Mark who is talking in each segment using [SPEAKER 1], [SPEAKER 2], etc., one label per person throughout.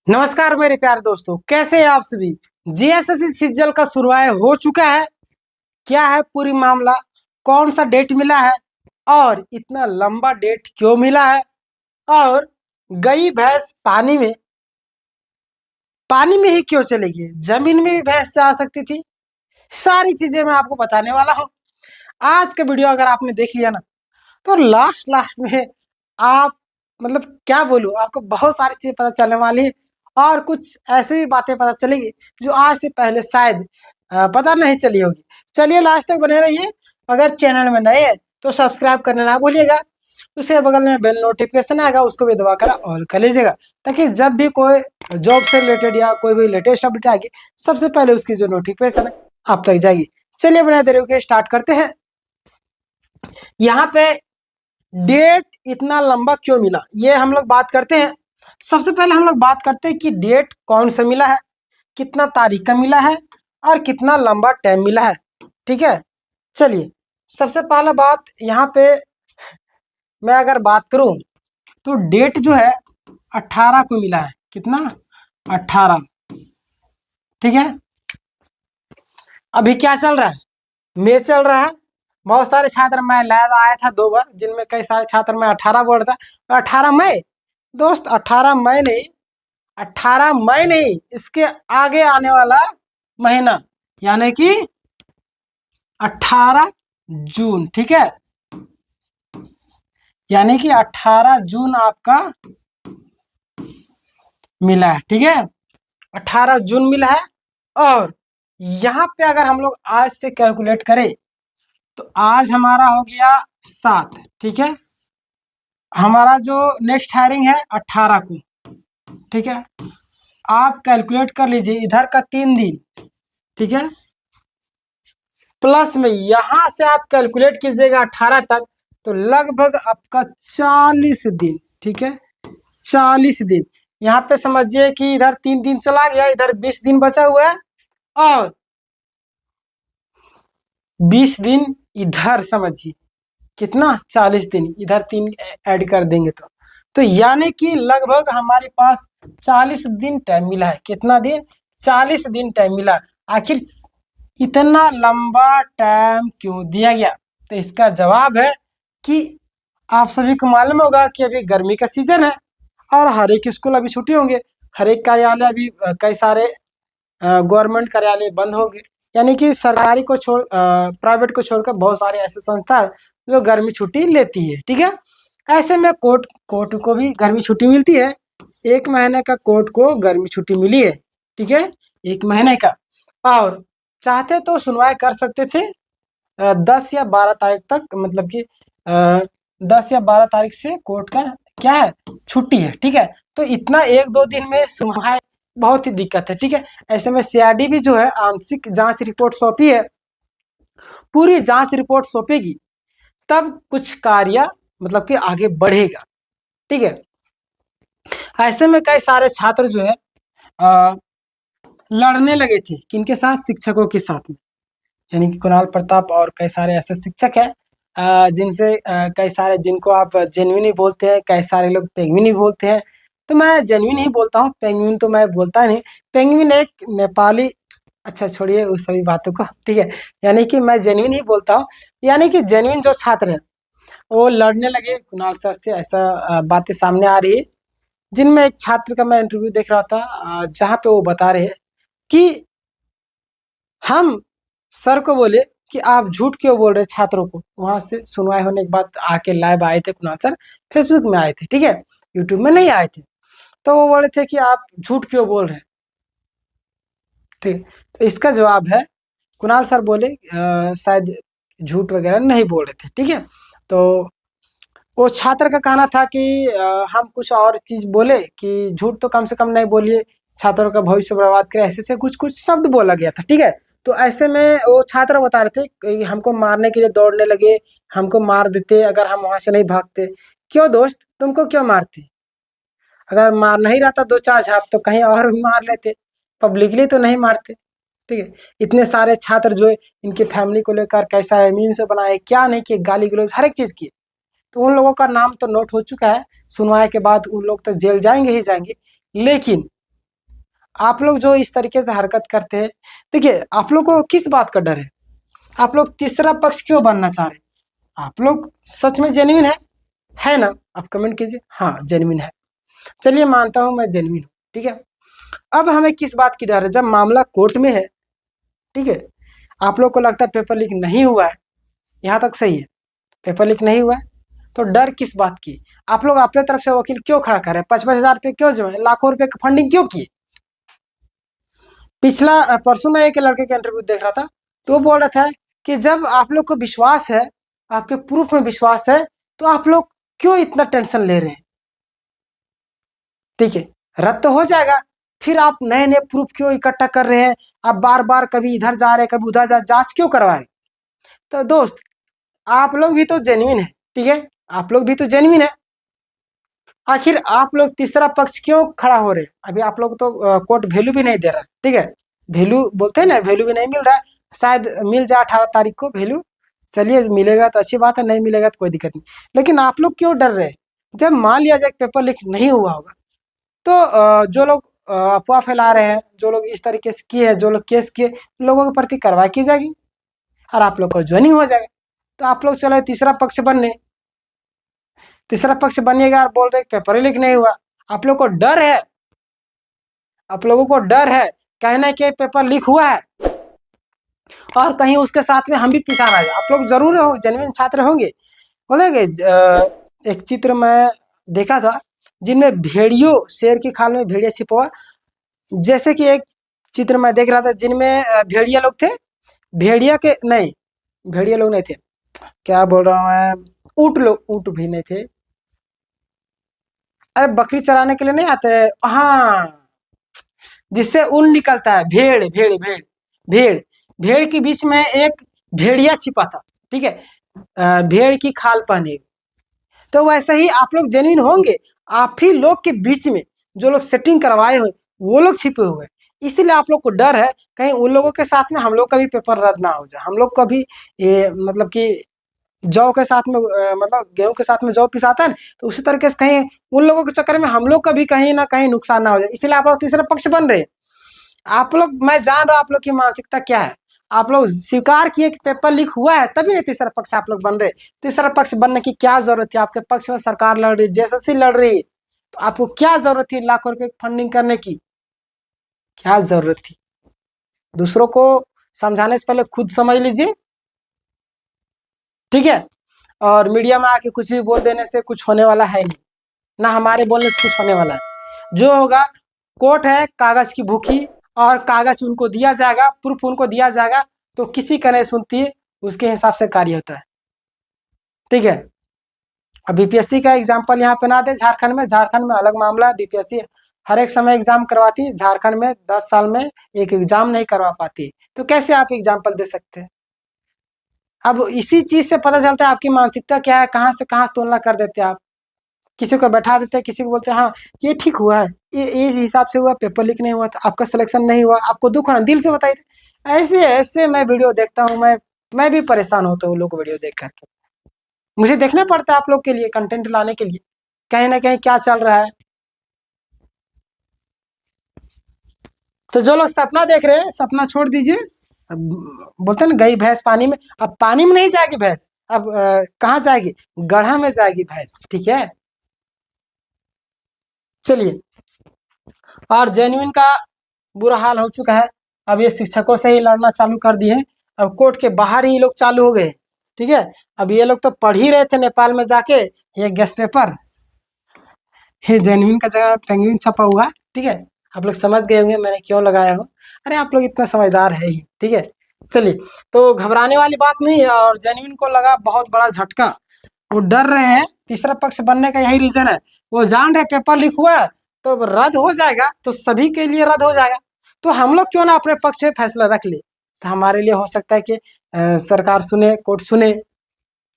[SPEAKER 1] नमस्कार मेरे प्यारे दोस्तों, कैसे हैं आप सभी। जीएसएससी सीजीएल का शुरुआत हो चुका है। क्या है पूरी मामला, कौन सा डेट मिला है और इतना लंबा डेट क्यों मिला है, और गई भैंस पानी में ही क्यों चलेगी, जमीन में भी भैंस जा सकती थी। सारी चीजें मैं आपको बताने वाला हूँ। आज का वीडियो अगर आपने देख लिया ना, तो लास्ट लास्ट में आप मतलब क्या बोलूं, आपको बहुत सारी चीजें पता चलने वाली है और कुछ ऐसी भी बातें पता चलेगी जो आज से पहले शायद पता नहीं चली होगी। चलिए लास्ट तक बने रहिए। अगर चैनल में नए हैं तो सब्सक्राइब करना ना भूलिएगा। उसके बगल में बेल नोटिफिकेशन आएगा, उसको भी दबाकर ऑल कर लीजिएगा, ताकि जब भी कोई जॉब से रिलेटेड या कोई भी लेटेस्ट अपडेट आएगी सबसे पहले उसकी जो नोटिफिकेशन है आप तक जाएगी। चलिए बिना देरी के स्टार्ट करते हैं। यहाँ पे डेट इतना लंबा क्यों मिला, ये हम लोग बात करते हैं। सबसे पहले हम लोग बात करते हैं कि डेट कौन सा मिला है, कितना तारीख का मिला है और कितना लंबा टाइम मिला है। ठीक है, चलिए सबसे पहला बात यहाँ पे मैं अगर बात करूं तो डेट जो है 18 को मिला है। कितना? 18। ठीक है, अभी क्या चल रहा है, मई चल रहा है। बहुत सारे छात्र, मैं लैब आया था 2 बार, जिनमें कई सारे छात्र में 18 बोल रहा था। 18 मई दोस्त, 18 मई नहीं, 18 मई नहीं, इसके आगे आने वाला महीना यानी कि 18 जून। ठीक है, यानी कि 18 जून आपका मिला है। ठीक है, 18 जून मिला है। और यहाँ पे अगर हम लोग आज से कैलकुलेट करें तो आज हमारा हो गया 7। ठीक है, हमारा जो नेक्स्ट हायरिंग है 18 को। ठीक है, आप कैलकुलेट कर लीजिए, इधर का 3 दिन। ठीक है, प्लस में यहां से आप कैलकुलेट कीजिएगा 18 तक, तो लगभग आपका 40 दिन। ठीक है, 40 दिन। यहाँ पे समझिए कि इधर 3 दिन चला गया, इधर 20 दिन बचा हुआ है, और 20 दिन इधर समझिए कितना, 40 दिन। इधर 3 ऐड कर देंगे तो यानी कि लगभग हमारे पास 40 दिन टाइम मिला है। कितना दिन? 40 दिन टाइम मिला। आखिर इतना लंबा टाइम क्यों दिया गया? तो इसका जवाब है कि आप सभी को मालूम होगा कि अभी गर्मी का सीजन है और हर एक स्कूल अभी छुट्टी होंगे। हर एक कार्यालय अभी कई सारे गवर्नमेंट कार्यालय बंद होंगे, यानी कि सरकारी को छोड़ प्राइवेट को छोड़कर बहुत सारे ऐसे संस्था है जो गर्मी छुट्टी लेती है। ठीक है, ऐसे में कोर्ट कोर्ट को भी गर्मी छुट्टी मिलती है। 1 महीने का कोर्ट को गर्मी छुट्टी मिली है। ठीक है, 1 महीने का। और चाहते तो सुनवाई कर सकते थे 10 या 12 तारीख तक, मतलब कि 10 या 12 तारीख से कोर्ट का क्या है, छुट्टी है। ठीक है, तो इतना 1-2 दिन में सुनवाई बहुत ही दिक्कत है। ठीक है, ऐसे में सीआरडी भी जो है आंशिक जांच रिपोर्ट सौंपी है, पूरी जांच रिपोर्ट सौंपेगी तब कुछ कार्य मतलब कि आगे बढ़ेगा। ठीक है, ऐसे में कई सारे छात्र जो है लड़ने लगे थे, किनके साथ? शिक्षकों के साथ में, यानी कि कुणाल प्रताप और कई सारे ऐसे शिक्षक हैं जिनसे कई सारे, जिनको आप जेन्युइन ही बोलते हैं, कई सारे लोग पेंगुइन ही बोलते हैं। तो मैं जेन्युइन ही बोलता हूँ, पेंगुइन तो मैं बोलता नहीं। पेंगुइन एक नेपाली, अच्छा छोड़िए उस सभी बातों को। ठीक है, यानी कि मैं जेन्युइन ही बोलता हूँ। यानी कि जेन्युइन जो छात्र हैं वो लड़ने लगे कुणाल सर से, ऐसा बातें सामने आ रही है। जिनमें एक छात्र का मैं इंटरव्यू देख रहा था, जहाँ पे वो बता रहे हैं कि हम सर को बोले कि आप झूठ क्यों बोल रहे छात्रों को। वहां से सुनवाई होने के बाद आके लाइव आए थे कुणाल सर, फेसबुक में आए थे। ठीक है, यूट्यूब में नहीं आए थे। तो वो बोले थे कि आप झूठ क्यों बोल रहे हैं। ठीक, तो इसका जवाब है, कुणाल सर बोले शायद झूठ वगैरह नहीं बोल रहे थे। ठीक है, तो वो छात्र का कहना था कि हम कुछ और चीज बोले कि झूठ तो कम से कम नहीं बोलिए, छात्रों का भविष्य बर्बाद करे, ऐसे से कुछ कुछ शब्द बोला गया था। ठीक है, तो ऐसे में वो छात्र बता रहे थे कि हमको मारने के लिए दौड़ने लगे, हमको मार देते अगर हम वहां से नहीं भागते। क्यों दोस्त, तुमको क्यों मारते? अगर मार नहीं रहता 2-4 झाप तो कहीं और भी मार लेते, पब्लिकली तो नहीं मारते। ठीक है, इतने सारे छात्र जो है, इनके फैमिली को लेकर कई सारे मीम से बनाए, क्या नहीं किए, गाली गलौज हर एक चीज की। तो उन लोगों का नाम तो नोट हो चुका है, सुनवाई के बाद उन लोग तो जेल जाएंगे ही जाएंगे। लेकिन आप लोग जो इस तरीके से हरकत करते हैं, देखिए आप लोग को किस बात का डर है? आप लोग तीसरा पक्ष क्यों बनना चाह रहे हैं? आप लोग सच में जेन्युइन है ना? आप कमेंट कीजिए, हाँ जेन्युइन है। चलिए मानता हूं मैं जेन्युइन हूं, ठीक है। अब हमें किस बात की डर है? जब मामला कोर्ट में है, ठीक है, आप लोग को लगता है पेपर लीक नहीं हुआ है, यहाँ तक सही है, पेपर लीक नहीं हुआ है, तो डर किस बात की? आप लोग अपने तरफ से वकील क्यों खड़ा कर रहे हैं? 55,000 रुपये क्यों जो है, लाखों रुपए का फंडिंग क्यों किए? पिछला परसों मैं एक लड़के का इंटरव्यू देख रहा था, तो वो बोल रहा था कि जब आप लोग को विश्वास है, आपके प्रूफ में विश्वास है, तो आप लोग क्यों इतना टेंशन ले रहे हैं? ठीक है, रद्द तो हो जाएगा, फिर आप नए नए प्रूफ क्यों इकट्ठा कर रहे हैं? आप बार बार कभी इधर जा रहे हैं, कभी उधर जांच क्यों करवा रहे हैं? तो दोस्त, आप लोग भी तो जेन्युइन है, ठीक है, आप लोग भी तो जेन्युइन है, आखिर आप लोग तीसरा पक्ष क्यों खड़ा हो रहे हैं? अभी आप लोग तो कोर्ट वैल्यू भी नहीं दे रहा, ठीक है, वैल्यू बोलते हैं ना, वैल्यू भी नहीं मिल रहा है, शायद मिल जाए 18 तारीख को वैल्यू। चलिए मिलेगा तो अच्छी बात है, नहीं मिलेगा तो कोई दिक्कत नहीं, लेकिन आप लोग क्यों डर रहे हैं? जब मान लिया जाए पेपर लीक नहीं हुआ होगा, तो जो लोग अफवाह फैला रहे हैं, जो लोग इस तरीके से किए हैं, जो लोग केस किए, लोगों के प्रति कार्रवाई की जाएगी और आप लोग को ज्वाइनिंग हो जाएगा। तो आप लोग चले तीसरा पक्ष बनने, तीसरा पक्ष बनिएगा और बोल रहे पेपर लीक नहीं हुआ। आप लोग को डर है, आप लोगों को डर है कहना कि पेपर लीक हुआ है और कहीं उसके साथ में हम भी पीछा ना जाए। आप लोग जरूर हो जेन्युइन छात्र होंगे। बोलेंगे एक चित्र में देखा था जिनमें भेड़ियों, शेर की खाल में भेड़िया छिपा हुआ, जैसे कि एक चित्र में देख रहा था जिनमें भेड़िया लोग थे, भेड़िया के नहीं, भेड़िया लोग नहीं थे, क्या बोल रहा हूँ मैं, ऊँट लोग, ऊँट भी नहीं थे, अरे बकरी चराने के लिए नहीं आते, हाँ, जिससे ऊन निकलता है, भेड़ भेड़ भेड़ भेड़ भेड़ के बीच में एक भेड़िया छिपा था, ठीक है, भेड़ की खाल पहने। तो वैसे ही आप लोग जेन्युइन होंगे, आप ही लोग के बीच में जो लोग सेटिंग करवाए हुए वो लोग छिपे हुए, इसीलिए आप लोग को डर है कहीं उन लोगों के साथ में हम लोग का भी पेपर रद्द ना हो जाए, हम लोग का भी ये मतलब कि जौ के साथ में मतलब गेहूं के साथ में जौ पिसाता है ना, तो उसी तरीके से कहीं उन लोगों के चक्कर में हम लोग का भी कहीं ना कहीं नुकसान ना हो जाए, इसलिए आप लोग तीसरा पक्ष बन रहे हैं। आप लोग, मैं जान रहा हूं आप लोग की मानसिकता क्या है, आप लोग स्वीकार किए कि पेपर लीक हुआ है तभी नहीं तीसरा पक्ष आप लोग बन रहे। तीसरा पक्ष बनने की क्या जरूरत थी? आपके पक्ष में सरकार लड़ रही, जेएसएससी लड़ रही है, तो आपको क्या जरूरत थी लाखों रुपए फंडिंग करने की? क्या जरूरत थी? दूसरों को समझाने से पहले खुद समझ लीजिए, ठीक है। और मीडिया में आके कुछ भी बोल देने से कुछ होने वाला है नहीं, ना हमारे बोलने से कुछ होने वाला है। जो होगा, कोर्ट है कागज की भूखी, और कागज उनको दिया जाएगा, प्रूफ उनको दिया जाएगा, तो किसी का नहीं सुनती है, उसके हिसाब से कार्य होता है, ठीक है। अब बीपीएससी का एग्जाम्पल यहाँ पे ना दे, झारखंड में अलग मामला है, बीपीएससी हर एक समय एग्जाम करवाती है, झारखंड में 10 साल में एक एग्जाम नहीं करवा पाती, तो कैसे आप एग्जाम्पल दे सकते हैं? अब इसी चीज से पता चलता है आपकी मानसिकता क्या है, कहाँ से कहाँ तुलना कर देते हैं आप, किसी को बैठा देते हैं, किसी को बोलते हैं हाँ ये ठीक हुआ है, ये इस हिसाब से हुआ, पेपर लीक नहीं हुआ था, आपका सिलेक्शन नहीं हुआ, आपको दुख होना, दिल से बताइए। ऐसे ऐसे मैं वीडियो देखता हूँ, मैं भी परेशान होता हूँ लोग वीडियो देख करके, मुझे देखना पड़ता है आप लोग के लिए, कंटेंट लाने के लिए, कहीं ना कहीं क्या चल रहा है। तो जो लोग सपना देख रहे हैं, सपना छोड़ दीजिए। अब बोलते हैं ना गई भैंस पानी में, अब पानी में नहीं जाएगी भैंस, अब कहाँ जाएगी? गड्ढा में जाएगी भैंस, ठीक है। चलिए, और जेन्युइन का बुरा हाल हो चुका है, अब ये शिक्षकों से ही लड़ना चालू कर दिए, अब कोर्ट के बाहर ही लोग चालू हो गए, ठीक है। अब ये लोग तो पढ़ ही रहे थे नेपाल में जाके ये गेस्ट पेपर, ये जेन्युइन का जगह पेंगुइन छपा हुआ, ठीक है। आप लोग समझ गए होंगे मैंने क्यों लगाया हूँ, अरे आप लोग इतना समझदार है ही, ठीक है। चलिए, तो घबराने वाली बात नहीं है, और जेन्युइन को लगा बहुत बड़ा झटका, वो डर रहे हैं, तीसरा पक्ष बनने का यही रीजन है, वो जान रहे पेपर लीक हुआ है तो रद्द हो जाएगा, तो सभी के लिए रद्द हो जाएगा, तो हम लोग क्यों ना अपने पक्ष में फैसला रख ले, तो हमारे लिए हो सकता है कि सरकार सुने, कोर्ट सुने,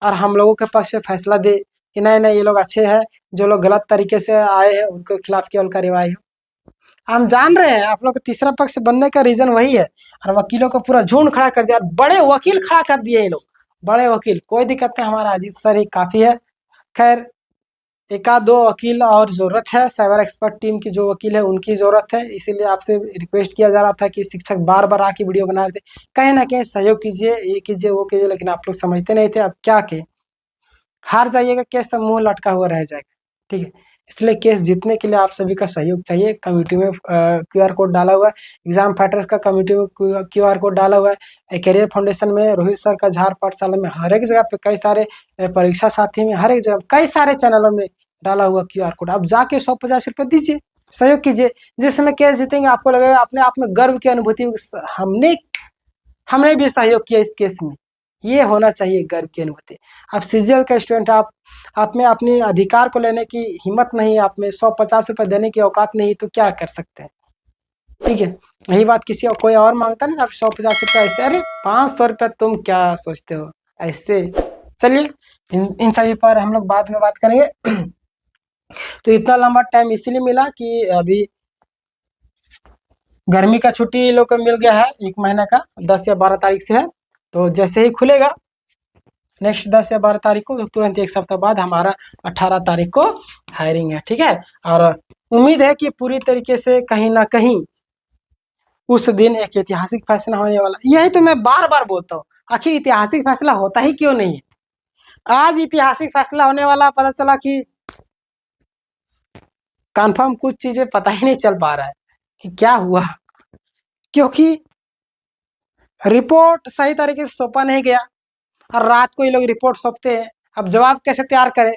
[SPEAKER 1] और हम लोगों के पक्ष में फैसला दे कि नहीं नहीं ये लोग अच्छे हैं, जो लोग गलत तरीके से आए हैं उनके खिलाफ केवल कार्रवाई हो। हम जान रहे हैं आप लोग का तीसरा पक्ष बनने का रीजन वही है, और वकीलों को पूरा झुंड खड़ा कर दिया, बड़े वकील खड़ा कर दिए ये लोग, बड़े वकील, कोई दिक्कत नहीं, हमारा अजीत सर ही काफी है। खैर, एक आध दो वकील और ज़रूरत है, साइबर एक्सपर्ट टीम की जो वकील है उनकी ज़रूरत है। इसीलिए आपसे रिक्वेस्ट किया जा रहा था कि शिक्षक बार बार आके वीडियो बना रहे थे, कहीं ना कहीं सहयोग कीजिए, ये कीजिए वो कीजिए, लेकिन आप लोग समझते नहीं थे। अब क्या कहें, हार जाइएगा, केस तो मुंह लटका हुआ रह जाएगा। ठीक है, इसलिए केस जीतने के लिए आप सभी का सहयोग चाहिए। कम्युनिटी में QR कोड डाला हुआ है, एग्जाम फाइटर्स का कम्युनिटी में QR कोड डाला हुआ है, करियर फाउंडेशन में, रोहित सर का झार पाठशाला में, हर एक जगह पे कई सारे परीक्षा साथी में, हर एक जगह कई सारे चैनलों में डाला हुआ QR कोड। आप जाके 150 रुपये दीजिए, सहयोग कीजिए। जिस समय केस जीतेंगे आपको लगेगा अपने आप में गर्व की अनुभूति होगी, हमने भी सहयोग किया इस केस में। ये होना चाहिए गर्व की अनुभूति। आप CGL का स्टूडेंट, आप में अपने अधिकार को लेने की हिम्मत नहीं है, आप में 150 रुपये देने की औकात नहीं, तो क्या कर सकते हैं। ठीक है, यही बात किसी और कोई और मांगता नहीं, आप 150 रुपये ऐसे, अरे 500 रुपये तुम क्या सोचते हो ऐसे। चलिए इन सभी पर हम लोग बाद में बात करेंगे। तो इतना लंबा टाइम इसीलिए मिला कि अभी गर्मी का छुट्टी लोग को मिल गया है, 1 महीने का, 10 या 12 तारीख से है। तो जैसे ही खुलेगा नेक्स्ट 10 या 12 तारीख को, तो तुरंत 1 सप्ताह बाद हमारा 18 तारीख को हायरिंग है। ठीक है, और उम्मीद है कि पूरी तरीके से कहीं ना कहीं उस दिन एक ऐतिहासिक फैसला होने वाला। यही तो मैं बार बार बोलता हूँ, आखिर ऐतिहासिक फैसला होता ही क्यों नहीं है। आज ऐतिहासिक फैसला होने वाला, पता चला कि कंफर्म कुछ चीजें पता ही नहीं चल पा रहा है कि क्या हुआ, क्योंकि रिपोर्ट सही तरीके से सौंपा नहीं गया और रात को ये लोग रिपोर्ट सौंपते हैं। अब जवाब कैसे तैयार करें।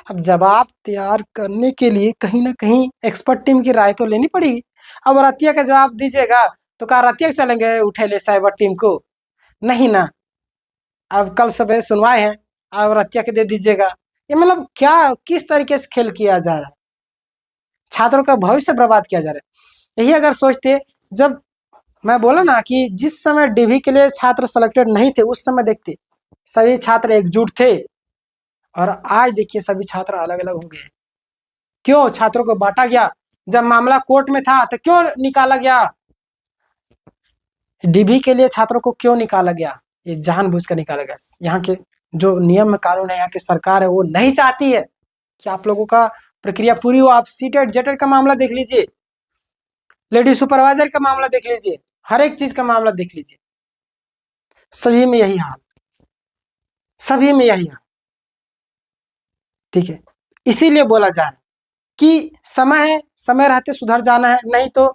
[SPEAKER 1] अब जवाब तैयार करने के लिए कहीं ना कहीं एक्सपर्ट टीम की राय तो लेनी पड़ेगी। अब रतिया का जवाब दीजिएगा तो क्या रतिया चलेंगे उठे ले साइबर टीम को, नहीं ना। अब कल सुबह सुनवाई है, अब रतिया के दे दीजिएगा। ये मतलब क्या, किस तरीके से खेल किया जा रहा है, छात्रों का भविष्य बर्बाद किया जा रहा है। यही अगर सोचते, जब मैं बोला ना कि जिस समय DV के लिए छात्र सेलेक्टेड नहीं थे, उस समय देखते सभी छात्र एकजुट थे, और आज देखिए सभी छात्र अलग अलग हो गए। क्यों छात्रों को बांटा गया। जब मामला कोर्ट में था तो क्यों निकाला गया, DV के लिए छात्रों को क्यों निकाला गया, ये जानबूझकर निकाला गया। यहाँ के जो नियम कानून है, यहाँ की सरकार है, वो नहीं चाहती है कि आप लोगों का प्रक्रिया पूरी हो। आप सीटेट जेटेट का मामला देख लीजिए, लेडी सुपरवाइजर का मामला देख लीजिए, हर एक चीज का मामला देख लीजिए, सभी में यही हाल, सभी में यही हाल। ठीक है, इसीलिए बोला जा रहा है कि समय है, समय रहते सुधर जाना है, नहीं तो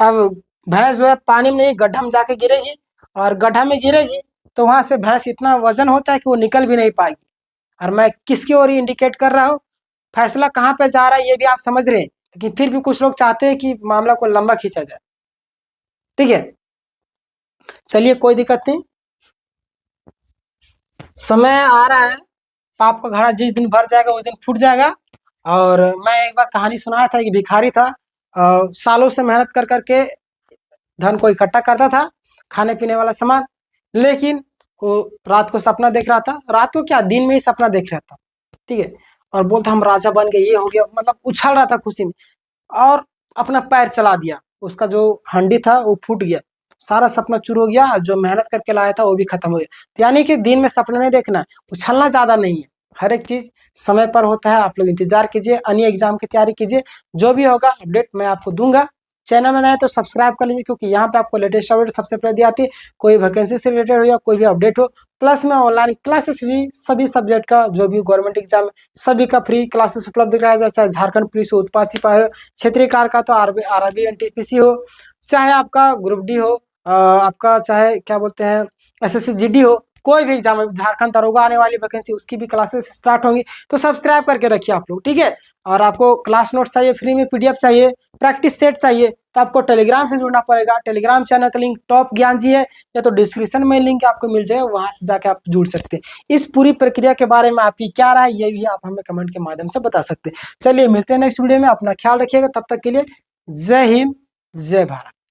[SPEAKER 1] अब भैंस जो है पानी में नहीं गड्ढा में जाके गिरेगी, और गड्ढा में गिरेगी तो वहां से भैंस इतना वजन होता है कि वो निकल भी नहीं पाएगी। और मैं किसकी ओर इंडिकेट कर रहा हूँ, फैसला कहाँ पे जा रहा है ये भी आप समझ रहे हैं, लेकिन फिर भी कुछ लोग चाहते हैं कि मामला को लंबा खींचा जाए। ठीक है, चलिए कोई दिक्कत नहीं, समय आ रहा है, पाप का घड़ा जिस दिन भर जाएगा उस दिन फूट जाएगा। और मैं एक बार कहानी सुनाया था कि भिखारी था, सालों से मेहनत कर करके धन को इकट्ठा करता था, खाने पीने वाला सामान, लेकिन वो रात को सपना देख रहा था, रात को क्या दिन में ही सपना देख रहा था। ठीक है, और बोलता हम राजा बन गए, ये हो गया, मतलब उछल रहा था खुशी में, और अपना पैर चला दिया, उसका जो हंडी था वो फूट गया, सारा सपना चूर हो गया, जो मेहनत करके लाया था वो भी खत्म हो गया। तो यानी कि दिन में सपना नहीं देखना, उछलना ज्यादा नहीं है, हर एक चीज समय पर होता है। आप लोग इंतजार कीजिए, अन्य एग्जाम की तैयारी कीजिए, जो भी होगा अपडेट मैं आपको दूंगा। चैनल में नए तो सब्सक्राइब कर लीजिए, क्योंकि यहाँ पे आपको लेटेस्ट अपडेट सबसे पहले दी आती है, कोई वैकेंसी से रिलेटेड हो या कोई भी अपडेट हो। प्लस में ऑनलाइन क्लासेस भी सभी सब्जेक्ट का, जो भी गवर्नमेंट एग्जाम सभी का फ्री क्लासेस उपलब्ध कराया जाए, चाहे झारखंड पुलिस हो, उत्पाद सिपाही हो, क्षेत्रीय कार्य का तो RRB NTPC हो, चाहे आपका ग्रुप D हो, आपका चाहे क्या बोलते हैं SSC GD हो, कोई भी एग्जाम, झारखंड दरोगा आने वाली वैकेंसी उसकी भी क्लासेस स्टार्ट होंगी, तो सब्सक्राइब करके रखिए आप लोग। ठीक है, और आपको क्लास नोट चाहिए, फ्री में PDF चाहिए, प्रैक्टिस सेट चाहिए, तो आपको टेलीग्राम से जुड़ना पड़ेगा। टेलीग्राम चैनल का लिंक टॉप ज्ञान जी है, या तो डिस्क्रिप्शन में लिंक आपको मिल जाए, वहां से जाके आप जुड़ सकते हैं। इस पूरी प्रक्रिया के बारे में आपकी क्या राय, ये भी आप हमें कमेंट के माध्यम से बता सकते हैं। चलिए मिलते हैं नेक्स्ट वीडियो में, अपना ख्याल रखिएगा, तब तक के लिए जय हिंद, जय भारत।